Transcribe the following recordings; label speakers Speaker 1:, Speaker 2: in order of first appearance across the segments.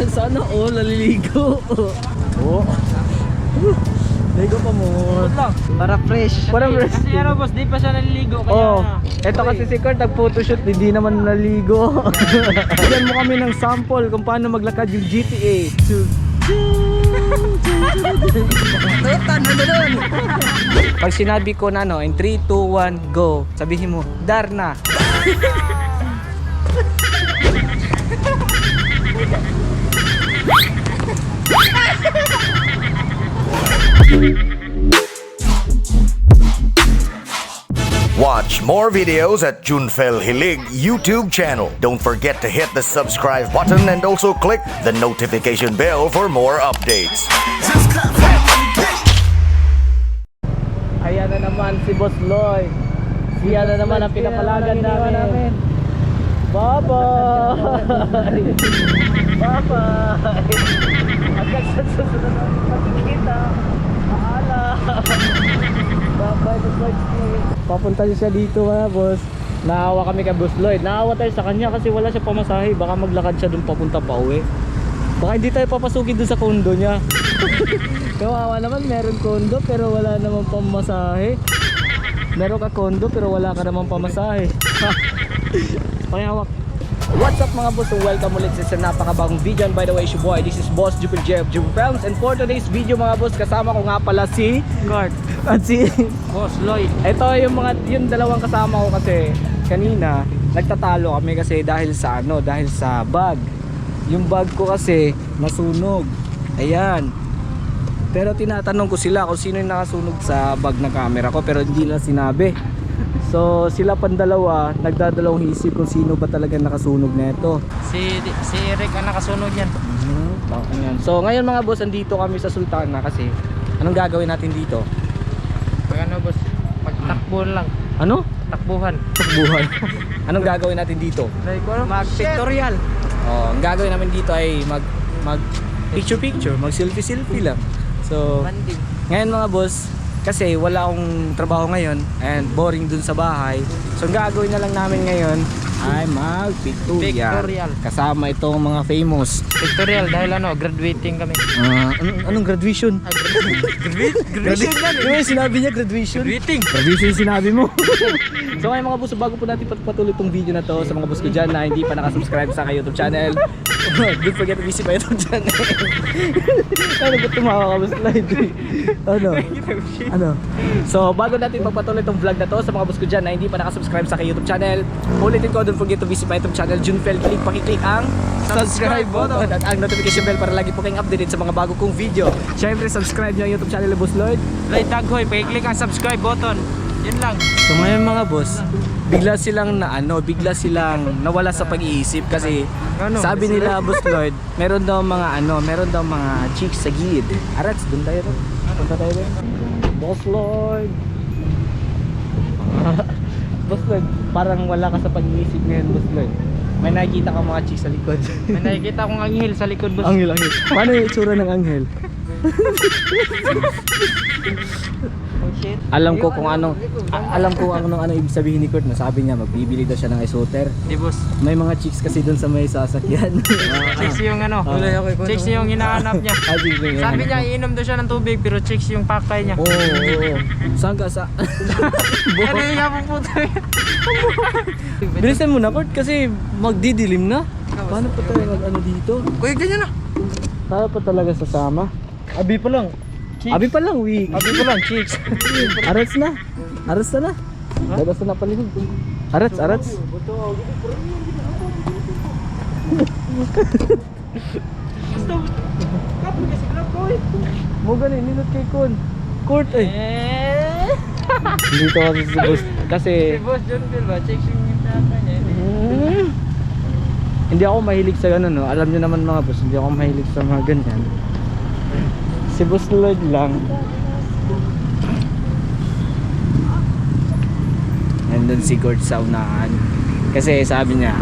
Speaker 1: Sana all naliligo. Oh. Ligo pa mo.
Speaker 2: Para fresh.
Speaker 1: Parang fresh.
Speaker 3: Kasi ano boss, di pa siya naliligo. Kaya
Speaker 1: Oh, eto kasi si Kurt nag-photoshoot, hindi naman naligo. Bigyan mo kami ng sample kung paano maglakad yung GTA. Pag sinabi ko na in 3, 2, 1, go. Sabihin mo, Darna.
Speaker 4: Watch more videos at Junfel Hilig YouTube channel. Don't forget to hit the subscribe button and also click the notification bell for more updates.
Speaker 1: Ayan na naman si Boss Lloyd. Siya na naman ang pinapalagan namin. Bye-bye! Bye-bye! Hanggang sa susunod natin makikita. Paalam! Bye-bye, Boss Lloyd. Papunta siya dito mga boss. Naawa kami kay Boss Lloyd. Naawa tayo sa kanya kasi wala siya pamasahe. Baka maglakad siya dun papunta pa uwi. Baka hindi tayo papasukin dun sa kondo niya. Kawawa naman, meron kondo pero wala namang pamasahe. Meron ka kondo pero wala ka namang pamasahe. Payawak. What's up mga boss? So welcome ulit sa napakabagong video. And by the way, it's your boy, this is Boss Jupil Jeff Pounds. And for today's video mga boss, kasama ko nga pala si
Speaker 3: Guard.
Speaker 1: at si
Speaker 3: Boss Lloyd.
Speaker 1: ito yung dalawang kasama ko kasi kanina nagtatalo kami kasi dahil sa bag. Yung bag ko kasi nasunog. Ayan. Pero tinatanong ko sila kung sino yung nakasunog sa bag ng camera ko pero hindi nila sinabi. So sila pandalawa nagdadalawang isip kung sino ba talaga nakasunog nito.
Speaker 3: Si Eric ang nakasunog yan.
Speaker 1: Ayan. So ngayon mga boss, andito kami sa Sultana kasi anong gagawin natin dito?
Speaker 3: Pag ano boss, magtakbo lang.
Speaker 1: Ano?
Speaker 3: Takbuhan.
Speaker 1: Takbuhan. Anong gagawin natin dito?
Speaker 3: Mag-pictorial.
Speaker 1: Oh, ang gagawin namin dito ay mag picture, mag selfie lang. So,
Speaker 3: Banding.
Speaker 1: ngayon mga boss, kasi wala akong trabaho ngayon and boring dun sa bahay. So, ang gagawin na lang namin ngayon ay mag-pictorial. Kasama itong mga famous.
Speaker 3: Pictorial dahil graduating kami.
Speaker 1: Anong graduation?
Speaker 3: Graduation yan eh.
Speaker 1: Yung sinabi niya graduation.
Speaker 3: Graduating.
Speaker 1: Graduation yung sinabi mo. So ngayon mga boss, bago po natin patuloy itong video na to sa mga boss ko dyan na hindi pa nakasubscribe sa aking YouTube channel, don't forget to visit my YouTube channel. Ano ba tumawa ka boss Lloyd? Ano? So bago natin pagpatuloy itong vlog na to sa mga boss ko dyan na hindi pa nakasubscribe sa aking YouTube channel, ulitin ko, don't forget to visit my YouTube channel Junfel. Pakiclick ang subscribe button at ang notification bell para lagi po kayong updated sa mga bago kong video. Siyempre subscribe nyo ang YouTube channel ni Boss Lloyd.
Speaker 3: Lloyd Daghoy, pakiclick ang subscribe button. Yun lang.
Speaker 1: So ngayon mga boss, bigla silang nawala sa pag-iisip kasi sabi nila Boss Lloyd, meron daw mga chicks sa gilid. Arats, doon tayo rin. Punta tayo rin. Boss Lloyd. Boss Lloyd, parang wala ka sa pag-iisip ngayon Boss Lloyd. May nakikita ka mga chicks sa likod.
Speaker 3: May nakikita akong anghel sa likod boss.
Speaker 1: Anghel. Paano yung itsura ng anghel?
Speaker 3: Oh shit.
Speaker 1: Alam ko kung anong ibig sabihin ni Kurt. Nasabi niya magbibili daw siya ng isoter.
Speaker 3: Di boss.
Speaker 1: May mga chicks kasi doon sa may sasakyan.
Speaker 3: Chicks yung chicks yung hinahanap niya. Sabi niya iinom daw siya ng tubig pero chicks yung pakay niya.
Speaker 1: Oo. Saan ka sa?
Speaker 3: Ano yung yapong puto yan?
Speaker 1: Bilisan mo na Kurt kasi magdidilim na. Paano pa tayo mag-ano dito?
Speaker 3: Kuya ganyan na.
Speaker 1: Paano pa talaga sasama?
Speaker 3: Abi pa lang.
Speaker 1: Abi pa lang week.
Speaker 3: Abi pa lang chicks.
Speaker 1: Arats na. Arats na. Labas na paligid. Arats. Mo ganin ninot kay Kun. Kurt ay. Dito kasi si boss kasi
Speaker 3: Si Boss Junfel ba? Chicks yung hinahanap niya.
Speaker 1: hindi ako mahilig sa ganun, no. Alam niyo naman mga boss, hindi ako mahilig sa mga ganyan. Si Boss Lloyd lang. Nandun si Kurt sa unahan. Kasi sabi niya,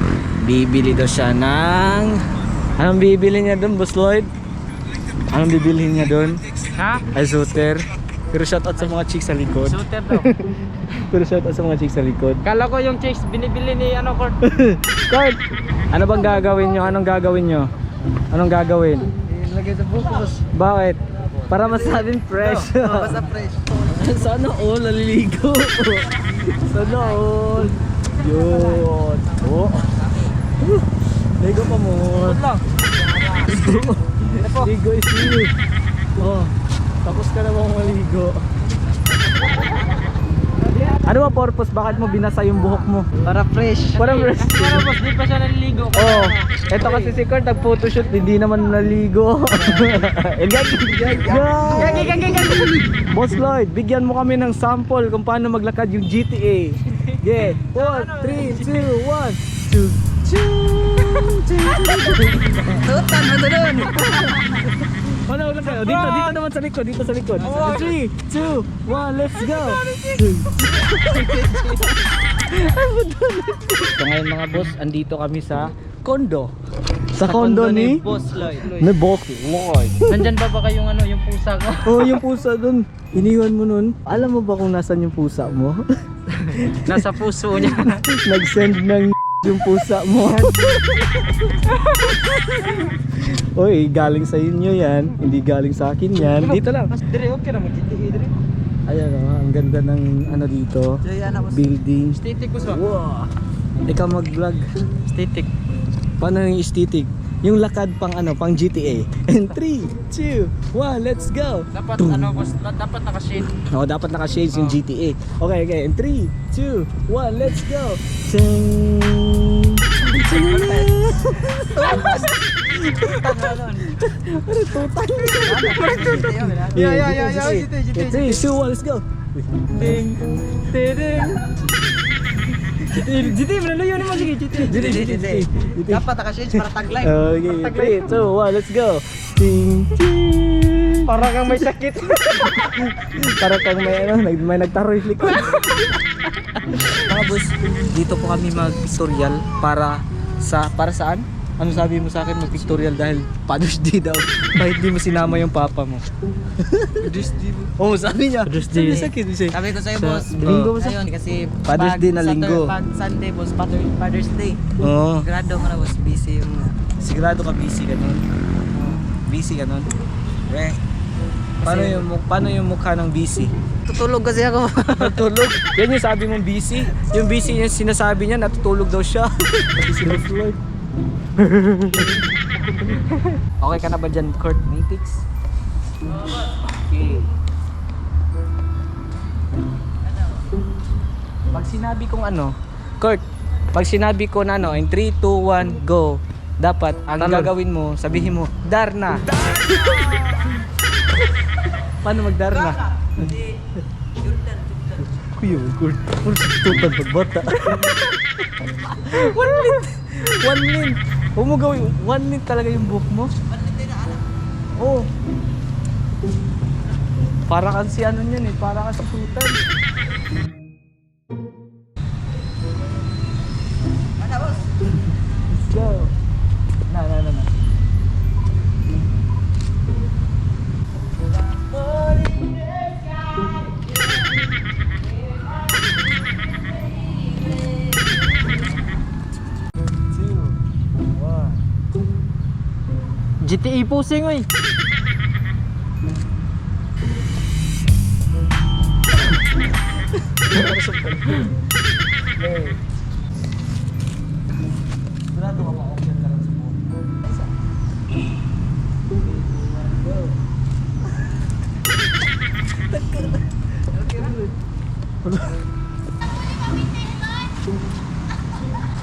Speaker 1: bibili daw siya ng... Anong bibili niya doon, Boss Lloyd? Anong bibili niya doon?
Speaker 3: Ha?
Speaker 1: Ay, shooter. Pero shoutout sa mga chicks sa likod.
Speaker 3: Shooter daw.
Speaker 1: Pero shoutout sa mga chicks sa likod.
Speaker 3: Kala ko yung chicks binibili ni Kurt.
Speaker 1: Kurt, ano bang gagawin nyo? Anong gagawin nyo? Anong gagawin?
Speaker 2: Ilagay sa bukos.
Speaker 1: Bakit? Para masabing fresh.
Speaker 2: Basta fresh.
Speaker 1: Sana all naliligo. Sana all. Yun. Oh. Ligo pa mo. Ligo is you. Oh. Tapos ka na bang maligo? Ano ba purpose? Bakit mo binasa yung buhok mo?
Speaker 2: Para fresh.
Speaker 1: Para fresh.
Speaker 3: Pero boss, di pa siya naliligo.
Speaker 1: Oh, eto kasi si Kurt nag-photoshoot, hindi naman naligo. Boss Lloyd, bigyan mo kami ng sample kung paano maglakad yung GTA. Yeah. 4, 3, 2, 1.
Speaker 2: Tutan mo doon.
Speaker 1: Ano lang kayo? Dito naman sa likod, dito sa likod. 3, 2, 1, let's go. So ngayon mga boss, andito kami sa condo. Sa condo ni
Speaker 2: Boss Lloyd.
Speaker 1: Boss Lloyd.
Speaker 3: Nandyan ba kayong ano, yung pusa ko?
Speaker 1: Oh, yung pusa dun. Iniwan mo nun. Alam mo ba kung nasan yung pusa mo?
Speaker 3: Nasa puso niya.
Speaker 1: Nag-send ng yung pusa mo. Oy, galing sa inyo yan. Hindi galing sa akin yan. Dito lang.
Speaker 3: Dire, okay na mag-GTA dire.
Speaker 1: Ayan oh, ang ganda ng ano dito. Building.
Speaker 3: Static ko sa.
Speaker 1: Wow. Ikaw mag-vlog.
Speaker 3: Static.
Speaker 1: Paano yung aesthetic? Yung lakad pang ano, pang GTA. And 3, 2, 1, let's go.
Speaker 3: Dapat ano boss, dapat naka-shade.
Speaker 1: Oh, dapat naka-shades yung GTA. Okay, okay. And 3, 2, 1, let's go. Ting. Ano tutang?
Speaker 3: Yeah.
Speaker 1: 3, 2, 1, let's go.
Speaker 3: Ding. Ding. GTA, manalayo naman sige GTA.
Speaker 2: Dapat naka-shades para tag live.
Speaker 1: Okay, 3, 2, 1, let's go. Ting, ting.
Speaker 3: Para kang may sakit.
Speaker 1: Para kang may ano, may nagtaroy likod.
Speaker 2: Mga boss, dito po kami mag-pictorial para saan?
Speaker 1: Ano sabi mo sa akin mag-pictorial dahil Father's Day daw. Bakit di mo sinama yung papa mo?
Speaker 2: Father's Day.
Speaker 1: Oh, sabi niya.
Speaker 3: Father's Day.
Speaker 1: Sakit siya.
Speaker 2: Sabi ko sa'yo
Speaker 1: Sa
Speaker 2: boss,
Speaker 1: linggo ba sa-
Speaker 2: ayun kasi
Speaker 1: Father's Day na linggo.
Speaker 2: Pag Sunday boss, Father's Day.
Speaker 1: Oo.
Speaker 2: Grado ka na boss, busy yung
Speaker 1: Sigurado ka busy ka nun. Busy ka nun. Paano yung mukha ng busy?
Speaker 2: tutulog kasi ako.
Speaker 1: Natutulog. Yan yung sabi mong busy. Yung busy yung sinasabi niya, natutulog daw siya. Okay ka na ba dyan, Kurt? Matrix? Okay. Pag sinabi kong ano, Kurt, pag sinabi ko na ano, in 3, 2, 1, go. Dapat, ang gagawin mo, sabihin mo, Darna. Paano mag-Darna? Kuya, Kurt. Puro sa tutan pagbata. 1 minute. 1 minute. Huwag mo gawin. 1 minute talaga yung buhok mo. 1 minute na alam. Oo. Para kasi ano yun eh. Para kasi tutan.
Speaker 2: Ano boss?
Speaker 1: Let's go. Na.
Speaker 3: GTA pusing oy.
Speaker 1: Sigurado ka ma-okay ka lang sa buhok.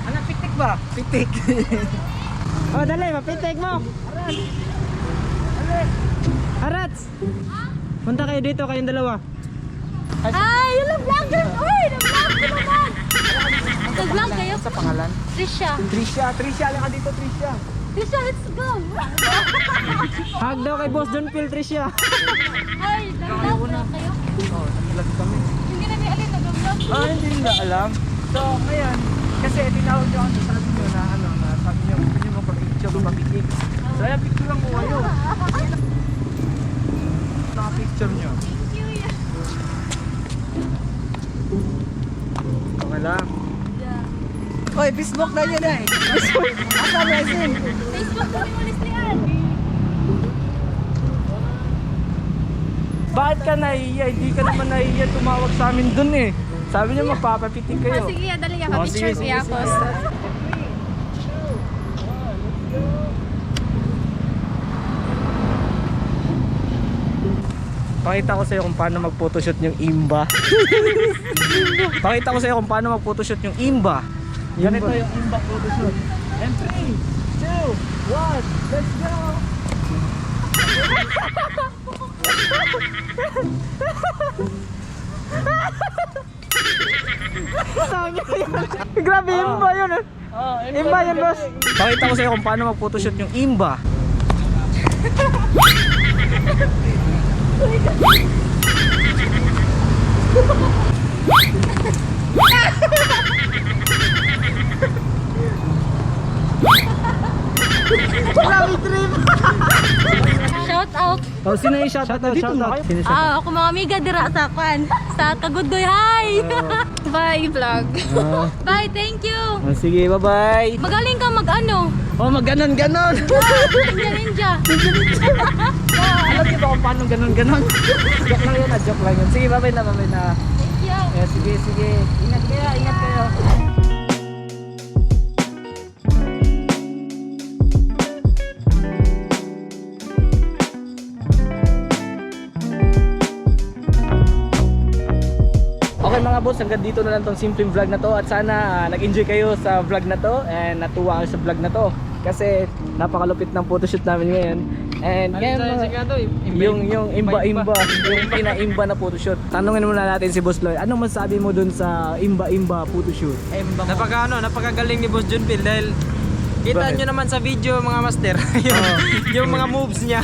Speaker 3: Ano pitik ba?
Speaker 1: Pitik.
Speaker 3: Oh, dali, mapitik mo. Arats. Punta kayo dito, kayong dalawa.
Speaker 5: Ay, yung vlogger! Uy, nag-vlog ko naman! Nag-vlog kayo?
Speaker 1: Sa pangalan?
Speaker 5: Trisha.
Speaker 1: Trisha, lang ka dito, Trisha.
Speaker 5: Trisha, let's go!
Speaker 3: Hug daw kay Boss John Phil Tricia.
Speaker 5: Ay, nag-vlog na kayo?
Speaker 1: Oo, nag-vlog kami.
Speaker 5: Hindi namin alin, nag-vlog.
Speaker 1: Hindi nila alam. So, ngayon, kasi tinawag nyo ako, sabi nyo na ano, na sabi nyo, gusto nyo magpa-picture, magpa-picture. So, ayan, picture lang mo kayo. Naka-picture nyo. Okay lang.
Speaker 2: Oy, Facebook na yun eh. Facebook. Asa resin?
Speaker 5: Facebook kami ulis niya.
Speaker 1: Bakit ka nahihiya? Hindi ka naman nahihiya tumawag sa amin dun eh. Sabi niya magpapapitik kayo.
Speaker 5: Sige, dali ako.
Speaker 1: Oh,
Speaker 5: Picture
Speaker 1: sige,
Speaker 5: siya
Speaker 1: sige,
Speaker 5: ako.
Speaker 1: sige. Pakita ko sa'yo kung paano mag-photoshoot yung imba. Pakita ko sa'yo kung paano mag-photoshoot yung imba. Ganito yung imba photoshoot. And 3, 2, 1, let's go! Grabe, imba yun eh. Imba yun, boss. Pakita ko sa'yo kung paano mag-photoshoot yung imba.
Speaker 5: Shout out.
Speaker 1: Oh, sino yung shoutout na dito na kayo?
Speaker 5: Ako mga amiga dira sa kwan. Sa Kagudoy. Hi! Bye, vlog. Bye, thank you.
Speaker 1: Oh, sige, bye-bye.
Speaker 5: Magaling ka mag-ano.
Speaker 1: Oh, mag-ganon-ganon.
Speaker 5: Ninja.
Speaker 1: Alam niyo ba kung paano ganon-ganon? Joke lang yun, joke lang yun. Sige, bye-bye na, bye-bye na.
Speaker 5: Thank you.
Speaker 1: Yeah, sige, sige. Ingat kayo, ingat kayo. Okay mga boss, hanggang dito na lang tong simpleng vlog na to at sana nag-enjoy kayo sa vlog na to and natuwa kayo sa vlog na to kasi napakalupit ng photoshoot namin ngayon. And ngayon yung imba-imba, yung pina-imba na photoshoot. Tanungin muna natin si Boss Lloyd, anong masasabi mo dun sa imba-imba photoshoot?
Speaker 3: Napakagaling ni Boss Junpil dahil kita nyo naman sa video mga master yung mga moves niya.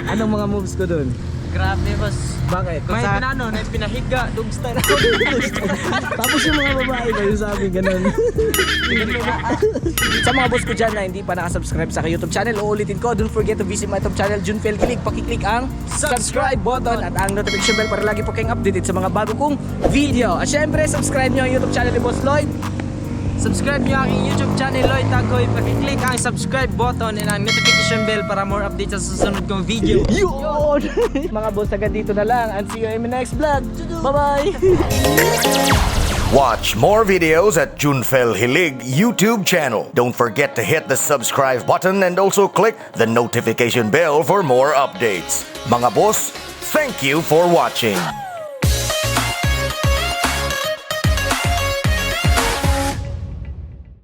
Speaker 1: Anong mga moves ko dun?
Speaker 2: Grabe, boss.
Speaker 1: Bakit?
Speaker 3: May pinano, may pinahiga, dog style.
Speaker 1: Tapos yung mga babae na yung sabi ganun. Sa mga boss ko dyan na hindi pa nakasubscribe sa aking YouTube channel, uulitin ko, don't forget to visit my YouTube channel, Junpel Hilig. Pakiclick ang subscribe button at ang notification bell para lagi po kayong updated sa mga bago kong video. At syempre, subscribe nyo ang YouTube channel ni Boss Lloyd.
Speaker 3: Subscribe nyo ang aking YouTube channel, Lloyd Tagoy. Pakiclick ang subscribe button and ang notification bell para more updates sa susunod kong video.
Speaker 1: Yun! Mga boss, hanggang dito na lang and see you in my next vlog. Bye-bye!
Speaker 4: Watch more videos at Junfel Hilig YouTube channel. Don't forget to hit the subscribe button and also click the notification bell for more updates. Mga boss, thank you for watching.